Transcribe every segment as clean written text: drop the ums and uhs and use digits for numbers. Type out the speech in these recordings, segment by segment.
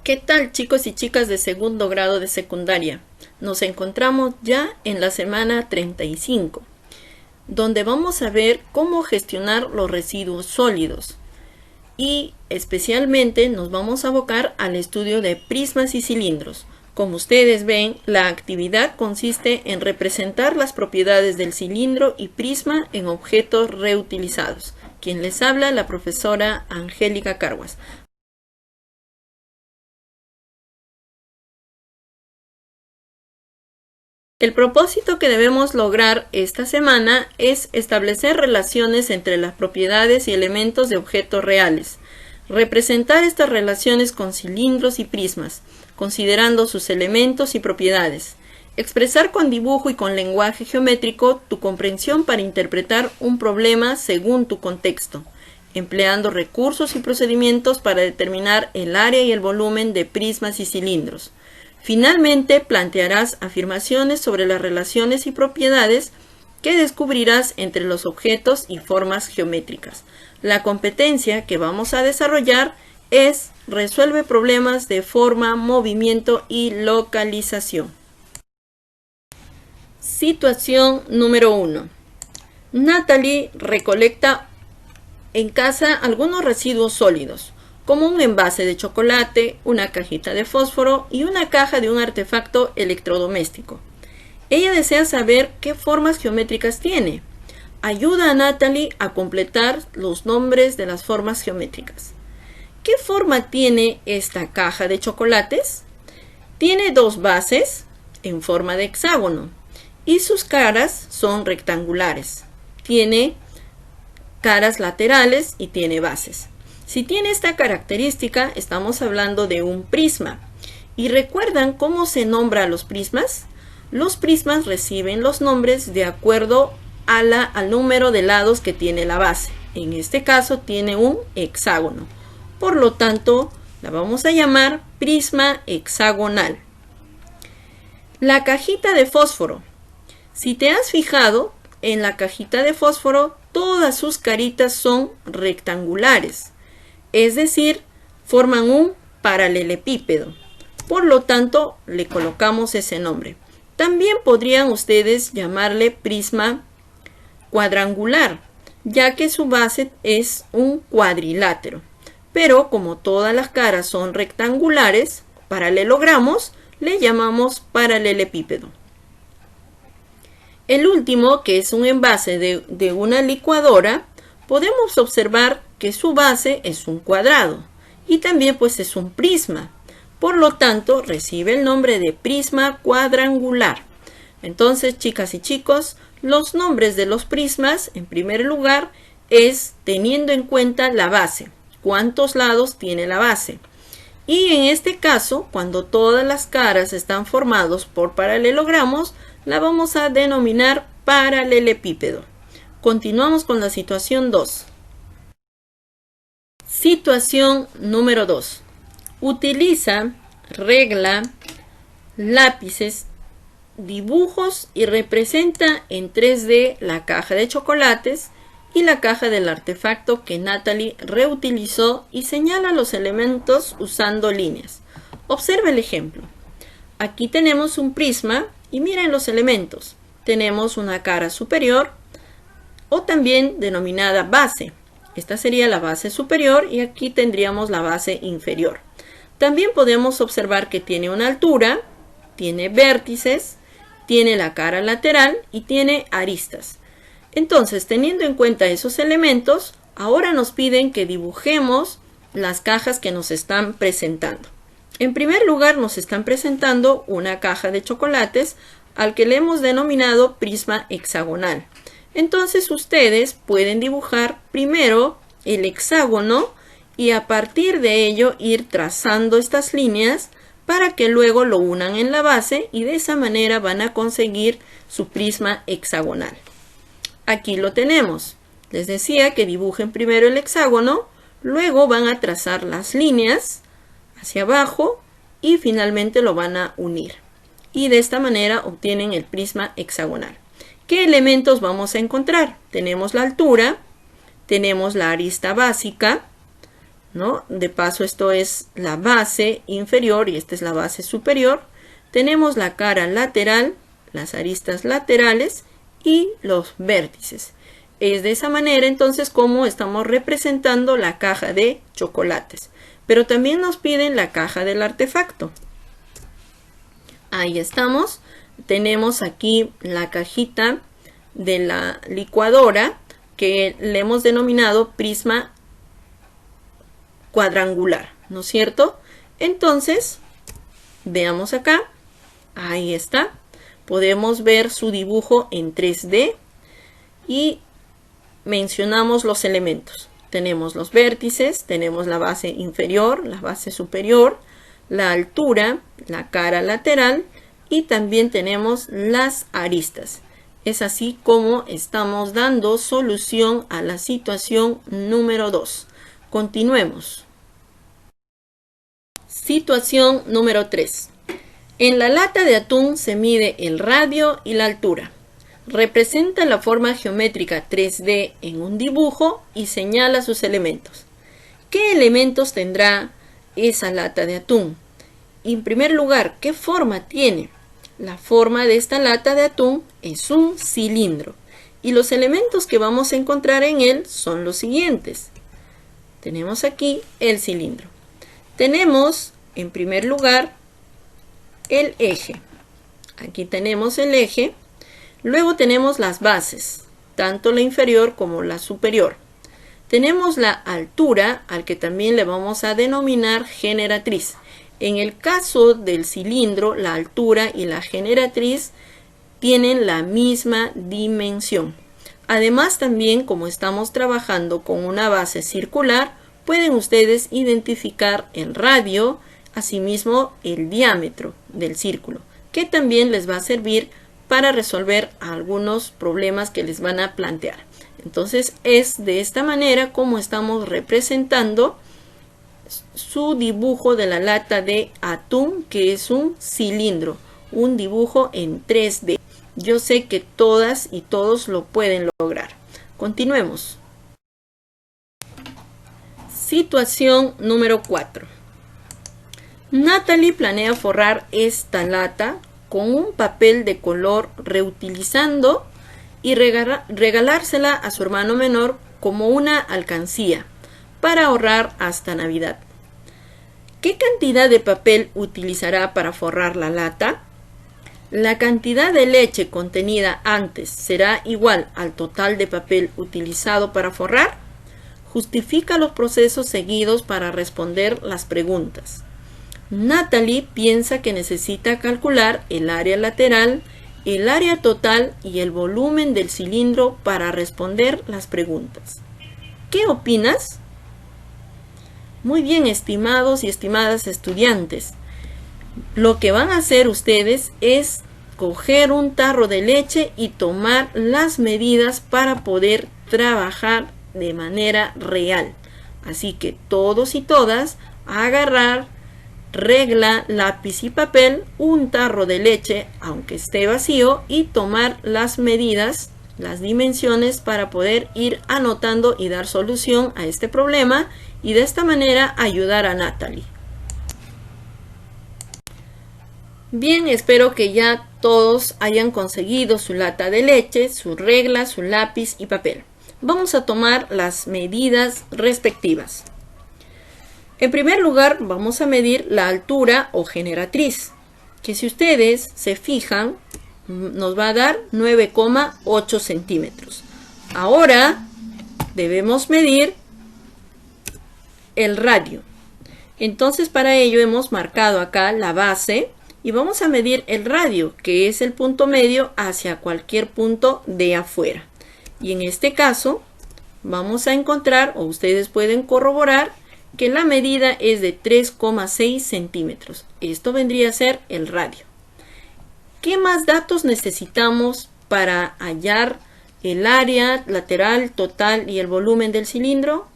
¿Qué tal, chicos y chicas de segundo grado de secundaria? Nos encontramos ya en la semana 35, donde vamos a ver cómo gestionar los residuos sólidos. Y especialmente nos vamos a abocar al estudio de prismas y cilindros. Como ustedes ven, la actividad consiste en representar las propiedades del cilindro y prisma en objetos reutilizados. Quien les habla, la profesora Angélica Carguas. El propósito que debemos lograr esta semana es establecer relaciones entre las propiedades y elementos de objetos reales, representar estas relaciones con cilindros y prismas, considerando sus elementos y propiedades, expresar con dibujo y con lenguaje geométrico tu comprensión para interpretar un problema según tu contexto, empleando recursos y procedimientos para determinar el área y el volumen de prismas y cilindros. Finalmente, plantearás afirmaciones sobre las relaciones y propiedades que descubrirás entre los objetos y formas geométricas. La competencia que vamos a desarrollar es resuelve problemas de forma, movimiento y localización. Situación número 1. Natalie recolecta en casa algunos residuos sólidos, como un envase de chocolate, una cajita de fósforo y una caja de un artefacto electrodoméstico. Ella desea saber qué formas geométricas tiene. Ayuda a Natalie a completar los nombres de las formas geométricas. ¿Qué forma tiene esta caja de chocolates? Tiene dos bases en forma de hexágono y sus caras son rectangulares. Tiene caras laterales y tiene bases. Si tiene esta característica, estamos hablando de un prisma. ¿Y recuerdan cómo se nombra a los prismas? Los prismas reciben los nombres de acuerdo al número de lados que tiene la base. En este caso tiene un hexágono. Por lo tanto, la vamos a llamar prisma hexagonal. La cajita de fósforo. Si te has fijado, en la cajita de fósforo, todas sus caritas son rectangulares. Es decir, forman un paralelepípedo. Por lo tanto, le colocamos ese nombre. También podrían ustedes llamarle prisma cuadrangular, ya que su base es un cuadrilátero. Pero como todas las caras son rectangulares, paralelogramos, le llamamos paralelepípedo. El último, que es un envase de una licuadora, podemos observar que su base es un cuadrado y también pues es un prisma. Por lo tanto, recibe el nombre de prisma cuadrangular. Entonces, chicas y chicos, los nombres de los prismas, en primer lugar, es teniendo en cuenta la base. ¿Cuántos lados tiene la base? Y en este caso, cuando todas las caras están formados por paralelogramos, la vamos a denominar paralelepípedo. Continuamos con la situación 2. Situación número 2. Utiliza, regla, lápices, dibujos y representa en 3D la caja de chocolates y la caja del artefacto que Natalie reutilizó y señala los elementos usando líneas. Observa el ejemplo. Aquí tenemos un prisma y miren los elementos. Tenemos una cara superior o también denominada base. Esta sería la base superior y aquí tendríamos la base inferior. También podemos observar que tiene una altura, tiene vértices, tiene la cara lateral y tiene aristas. Entonces, teniendo en cuenta esos elementos, ahora nos piden que dibujemos las cajas que nos están presentando. En primer lugar, nos están presentando una caja de chocolates al que le hemos denominado prisma hexagonal. Entonces, ustedes pueden dibujar primero el hexágono y a partir de ello ir trazando estas líneas para que luego lo unan en la base y de esa manera van a conseguir su prisma hexagonal. Aquí lo tenemos. Les decía que dibujen primero el hexágono, luego van a trazar las líneas hacia abajo y finalmente lo van a unir. Y de esta manera obtienen el prisma hexagonal. ¿Qué elementos vamos a encontrar? Tenemos la altura, tenemos la arista básica, ¿no? De paso, esto es la base inferior y esta es la base superior. Tenemos la cara lateral, las aristas laterales y los vértices. Es de esa manera entonces como estamos representando la caja de chocolates. Pero también nos piden la caja del artefacto. Ahí estamos. Tenemos aquí la cajita de la licuadora que le hemos denominado prisma cuadrangular, ¿no es cierto? Entonces, veamos acá. Ahí está. Podemos ver su dibujo en 3D y mencionamos los elementos. Tenemos los vértices, tenemos la base inferior, la base superior, la altura, la cara lateral y también tenemos las aristas. Es así como estamos dando solución a la situación número 2. Continuemos. Situación número 3. En la lata de atún se mide el radio y la altura. Representa la forma geométrica 3D en un dibujo y señala sus elementos. ¿Qué elementos tendrá esa lata de atún? En primer lugar, ¿qué forma tiene? La forma de esta lata de atún es un cilindro. Y los elementos que vamos a encontrar en él son los siguientes. Tenemos aquí el cilindro. Tenemos, en primer lugar, el eje. Aquí tenemos el eje. Luego tenemos las bases, tanto la inferior como la superior. Tenemos la altura, al que también le vamos a denominar generatriz. En el caso del cilindro, la altura y la generatriz tienen la misma dimensión. Además, también, como estamos trabajando con una base circular, pueden ustedes identificar el radio, asimismo el diámetro del círculo, que también les va a servir para resolver algunos problemas que les van a plantear. Entonces, es de esta manera como estamos representando su dibujo de la lata de atún, que es un cilindro, un dibujo en 3D. Yo sé que todas y todos lo pueden lograr. Continuemos. Situación número 4. Natalie planea forrar esta lata con un papel de color reutilizando y regalársela a su hermano menor como una alcancía para ahorrar hasta Navidad. ¿Qué cantidad de papel utilizará para forrar la lata? ¿La cantidad de leche contenida antes será igual al total de papel utilizado para forrar? Justifica los procesos seguidos para responder las preguntas. Natalie piensa que necesita calcular el área lateral, el área total y el volumen del cilindro para responder las preguntas. ¿Qué opinas? Muy bien, estimados y estimadas estudiantes. Lo que van a hacer ustedes es coger un tarro de leche y tomar las medidas para poder trabajar de manera real. Así que todos y todas agarrar regla, lápiz y papel, un tarro de leche, aunque esté vacío, y tomar las medidas, las dimensiones para poder ir anotando y dar solución a este problema y de esta manera ayudar a Natalie. Bien, espero que ya todos hayan conseguido su lata de leche, su regla, su lápiz y papel. Vamos a tomar las medidas respectivas. En primer lugar, vamos a medir la altura o generatriz, que si ustedes se fijan, nos va a dar 9,8 centímetros. Ahora debemos medir el radio. Entonces, para ello hemos marcado acá la base y vamos a medir el radio, que es el punto medio hacia cualquier punto de afuera. Y en este caso, vamos a encontrar, o ustedes pueden corroborar, que la medida es de 3,6 centímetros. Esto vendría a ser el radio. ¿Qué más datos necesitamos para hallar el área lateral, total y el volumen del cilindro?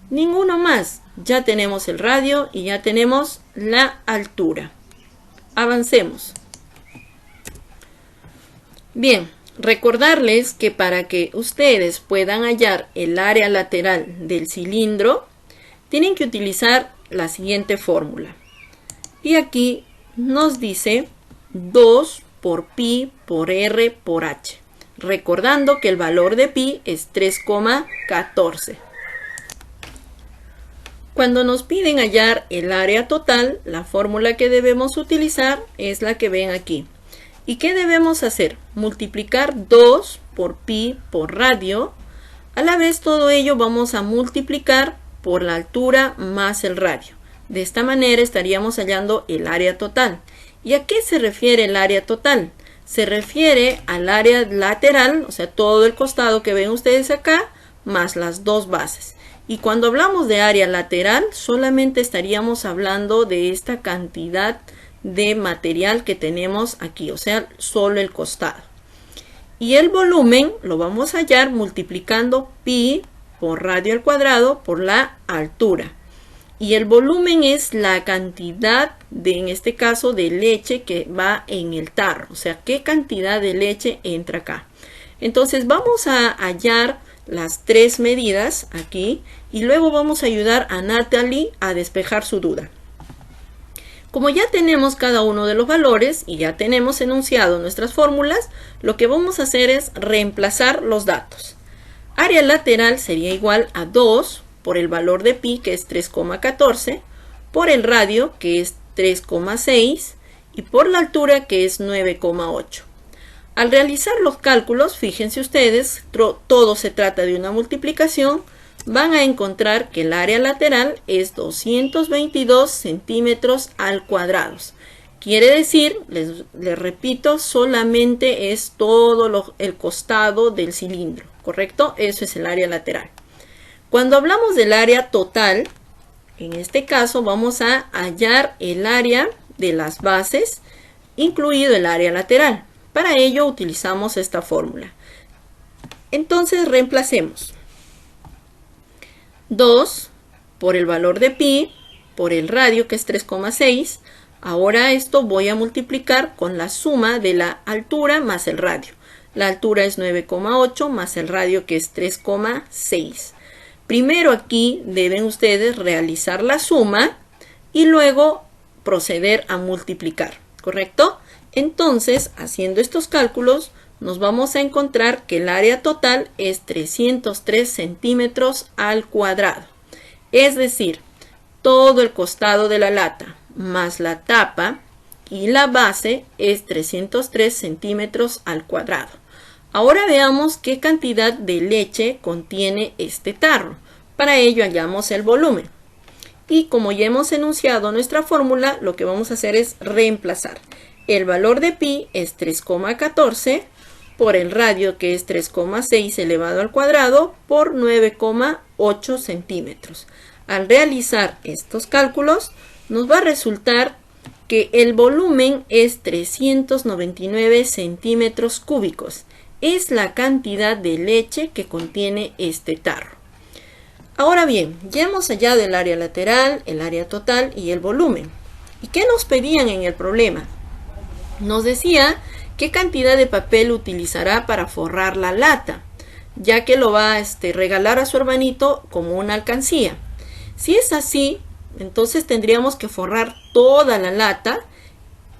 Ninguno más. Ya tenemos el radio y ya tenemos la altura. Avancemos. Bien, recordarles que para que ustedes puedan hallar el área lateral del cilindro, tienen que utilizar la siguiente fórmula. Y aquí nos dice 2 por pi por r por h. Recordando que el valor de pi es 3,14. Cuando nos piden hallar el área total, la fórmula que debemos utilizar es la que ven aquí. ¿Y qué debemos hacer? Multiplicar 2 por pi por radio. A la vez todo ello vamos a multiplicar por la altura más el radio. De esta manera estaríamos hallando el área total. ¿Y a qué se refiere el área total? Se refiere al área lateral, o sea, todo el costado que ven ustedes acá, más las dos bases. Y cuando hablamos de área lateral, solamente estaríamos hablando de esta cantidad de material que tenemos aquí, o sea, solo el costado. Y el volumen lo vamos a hallar multiplicando pi por radio al cuadrado por la altura. Y el volumen es la cantidad de, en este caso, de leche que va en el tarro. O sea, qué cantidad de leche entra acá. Entonces vamos a hallar las tres medidas aquí y luego vamos a ayudar a Natalie a despejar su duda. Como ya tenemos cada uno de los valores y ya tenemos enunciado nuestras fórmulas, lo que vamos a hacer es reemplazar los datos. Área lateral sería igual a 2 por el valor de pi, que es 3,14, por el radio, que es 3,6, y por la altura, que es 9,8. Al realizar los cálculos, fíjense ustedes, todo se trata de una multiplicación, van a encontrar que el área lateral es 222 centímetros al cuadrado. Quiere decir, les repito, solamente es todo el costado del cilindro, ¿correcto? Eso es el área lateral. Cuando hablamos del área total, en este caso vamos a hallar el área de las bases, incluido el área lateral. Para ello utilizamos esta fórmula. Entonces reemplacemos 2 por el valor de pi por el radio, que es 3,6. Ahora esto voy a multiplicar con la suma de la altura más el radio. La altura es 9,8 más el radio, que es 3,6. Primero aquí deben ustedes realizar la suma y luego proceder a multiplicar, ¿correcto? Entonces, haciendo estos cálculos, nos vamos a encontrar que el área total es 303 centímetros al cuadrado. Es decir, todo el costado de la lata más la tapa y la base es 303 centímetros al cuadrado. Ahora veamos qué cantidad de leche contiene este tarro. Para ello hallamos el volumen. Y como ya hemos enunciado nuestra fórmula, lo que vamos a hacer es reemplazar. El valor de pi es 3,14 por el radio, que es 3,6 elevado al cuadrado por 9,8 centímetros. Al realizar estos cálculos, nos va a resultar que el volumen es 399 centímetros cúbicos. Es la cantidad de leche que contiene este tarro. Ahora bien, ya hemos hallado el área lateral, el área total y el volumen. ¿Y qué nos pedían en el problema? Nos decía qué cantidad de papel utilizará para forrar la lata, ya que lo va a regalar a su hermanito como una alcancía. Si es así, entonces tendríamos que forrar toda la lata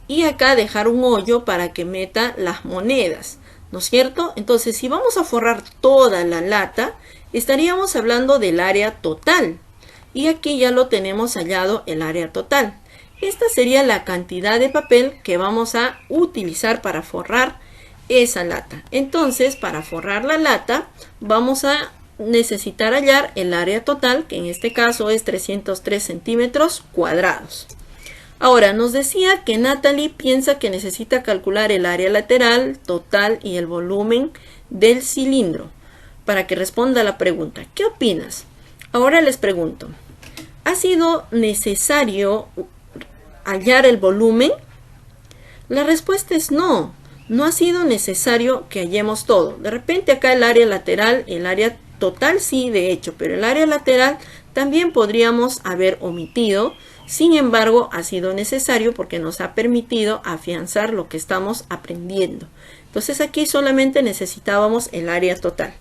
y acá dejar un hoyo para que meta las monedas, ¿no es cierto? Entonces, si vamos a forrar toda la lata, estaríamos hablando del área total. Y aquí ya lo tenemos hallado, el área total. Esta sería la cantidad de papel que vamos a utilizar para forrar esa lata. Entonces, para forrar la lata, vamos a necesitar hallar el área total, que en este caso es 303 centímetros cuadrados. Ahora, nos decía que Natalie piensa que necesita calcular el área lateral, total y el volumen del cilindro para que responda a la pregunta. ¿Qué opinas? Ahora les pregunto, ¿ha sido necesario hallar el volumen? La respuesta es no. No ha sido necesario que hallemos todo. De repente acá el área lateral, el área total sí, de hecho, pero el área lateral también podríamos haber omitido. Sin embargo, ha sido necesario porque nos ha permitido afianzar lo que estamos aprendiendo. Entonces aquí solamente necesitábamos el área total.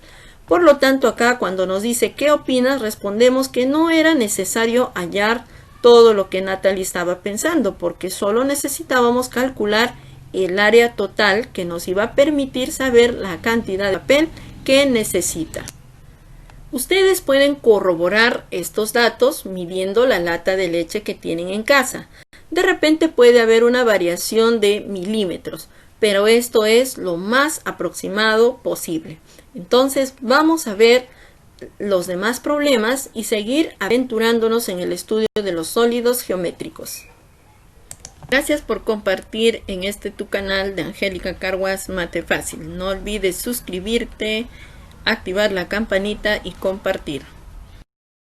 Por lo tanto, acá cuando nos dice ¿qué opinas?, respondemos que no era necesario hallar todo lo que Natalie estaba pensando, porque solo necesitábamos calcular el área total que nos iba a permitir saber la cantidad de papel que necesita. Ustedes pueden corroborar estos datos midiendo la lata de leche que tienen en casa. De repente puede haber una variación de milímetros, pero esto es lo más aproximado posible. Entonces vamos a ver los demás problemas y seguir aventurándonos en el estudio de los sólidos geométricos. Gracias por compartir en tu canal de Angélica Carguas Mate Fácil. No olvides suscribirte, activar la campanita y compartir.